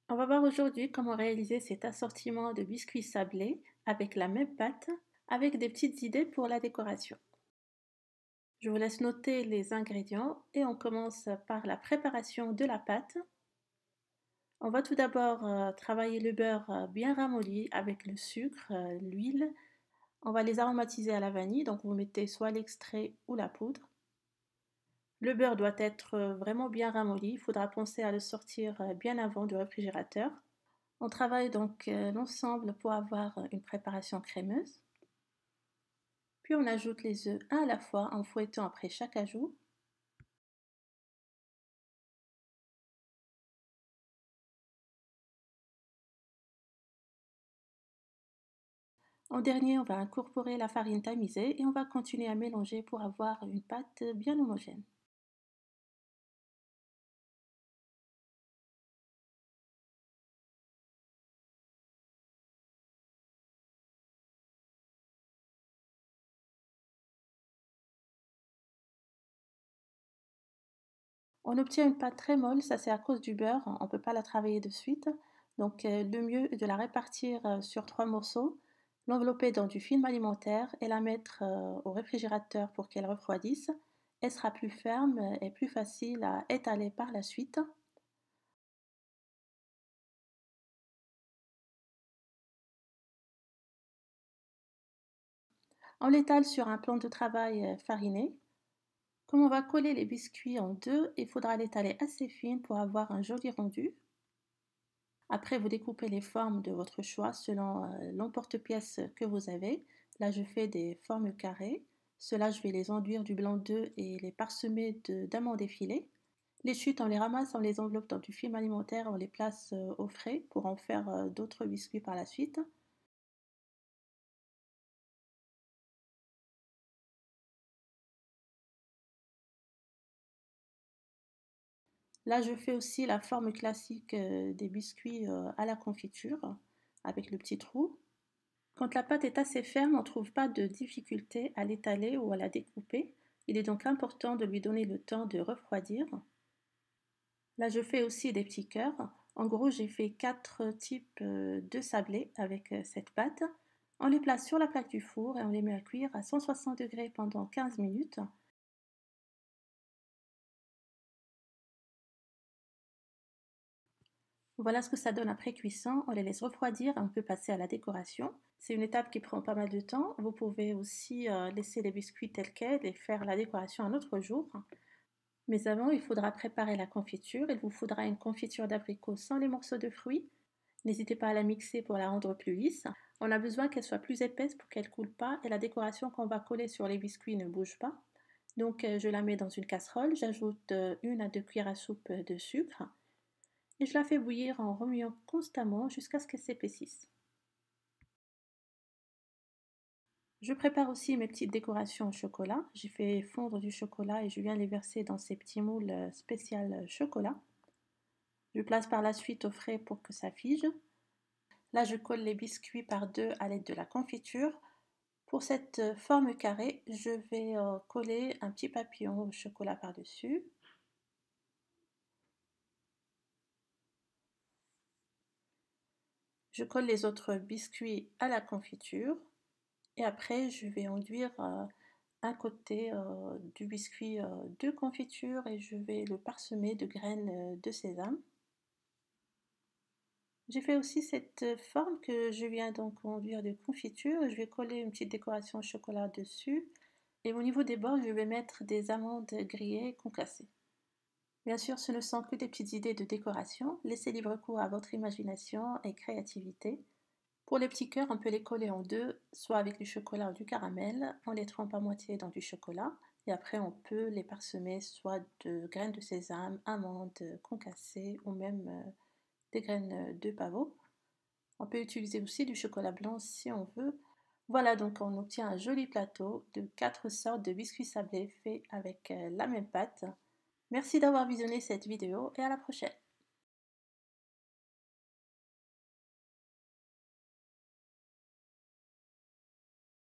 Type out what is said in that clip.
On va voir aujourd'hui comment réaliser cet assortiment de biscuits sablés avec la même pâte, avec des petites idées pour la décoration. Je vous laisse noter les ingrédients et on commence par la préparation de la pâte. On va tout d'abord travailler le beurre bien ramolli avec le sucre, l'huile. On va les aromatiser à la vanille, donc vous mettez soit l'extrait ou la poudre. Le beurre doit être vraiment bien ramolli, il faudra penser à le sortir bien avant du réfrigérateur. On travaille donc l'ensemble pour avoir une préparation crémeuse. Puis on ajoute les œufs un à la fois en fouettant après chaque ajout. En dernier, on va incorporer la farine tamisée et on va continuer à mélanger pour avoir une pâte bien homogène. On obtient une pâte très molle, ça c'est à cause du beurre, on ne peut pas la travailler de suite. Donc le mieux est de la répartir sur 3 morceaux, l'envelopper dans du film alimentaire et la mettre au réfrigérateur pour qu'elle refroidisse. Elle sera plus ferme et plus facile à étaler par la suite. On l'étale sur un plan de travail fariné. Comme on va coller les biscuits en deux, il faudra l'étaler assez fine pour avoir un joli rendu. Après, vous découpez les formes de votre choix selon l'emporte-pièce que vous avez. Là, je fais des formes carrées. Ceux-là, je vais les enduire du blanc d'œuf et les parsemer d'amandes effilées. Les chutes, on les ramasse, on les enveloppe dans du film alimentaire, on les place au frais pour en faire d'autres biscuits par la suite. Là, je fais aussi la forme classique des biscuits à la confiture avec le petit trou. Quand la pâte est assez ferme, on ne trouve pas de difficulté à l'étaler ou à la découper. Il est donc important de lui donner le temps de refroidir. Là, je fais aussi des petits cœurs. En gros, j'ai fait 4 types de sablés avec cette pâte. On les place sur la plaque du four et on les met à cuire à 160 degrés pendant 15 minutes. Voilà ce que ça donne après cuisson. On les laisse refroidir et on peut passer à la décoration. C'est une étape qui prend pas mal de temps. Vous pouvez aussi laisser les biscuits tels quels et faire la décoration un autre jour. Mais avant, il faudra préparer la confiture. Il vous faudra une confiture d'abricot sans les morceaux de fruits. N'hésitez pas à la mixer pour la rendre plus lisse. On a besoin qu'elle soit plus épaisse pour qu'elle ne coule pas et la décoration qu'on va coller sur les biscuits ne bouge pas. Donc je la mets dans une casserole, j'ajoute 1 à 2 cuillères à soupe de sucre et je la fais bouillir en remuant constamment jusqu'à ce qu'elle s'épaississe. Je prépare aussi mes petites décorations au chocolat. J'ai fait fondre du chocolat et je viens les verser dans ces petits moules spécial chocolat. Je place par la suite au frais pour que ça fige. Là, je colle les biscuits par deux à l'aide de la confiture. Pour cette forme carrée, je vais coller un petit papillon au chocolat par-dessus. Je colle les autres biscuits à la confiture et après je vais enduire un côté du biscuit de confiture et je vais le parsemer de graines de sésame. J'ai fait aussi cette forme que je viens donc enduire de confiture. Je vais coller une petite décoration au chocolat dessus et au niveau des bords, je vais mettre des amandes grillées concassées. Bien sûr, ce ne sont que des petites idées de décoration. Laissez libre cours à votre imagination et créativité. Pour les petits cœurs, on peut les coller en deux, soit avec du chocolat ou du caramel. On les trempe à moitié dans du chocolat et après on peut les parsemer soit de graines de sésame, amandes concassées ou même des graines de pavot. On peut utiliser aussi du chocolat blanc si on veut. Voilà, donc on obtient un joli plateau de 4 sortes de biscuits sablés faits avec la même pâte. Merci d'avoir visionné cette vidéo et à la prochaine.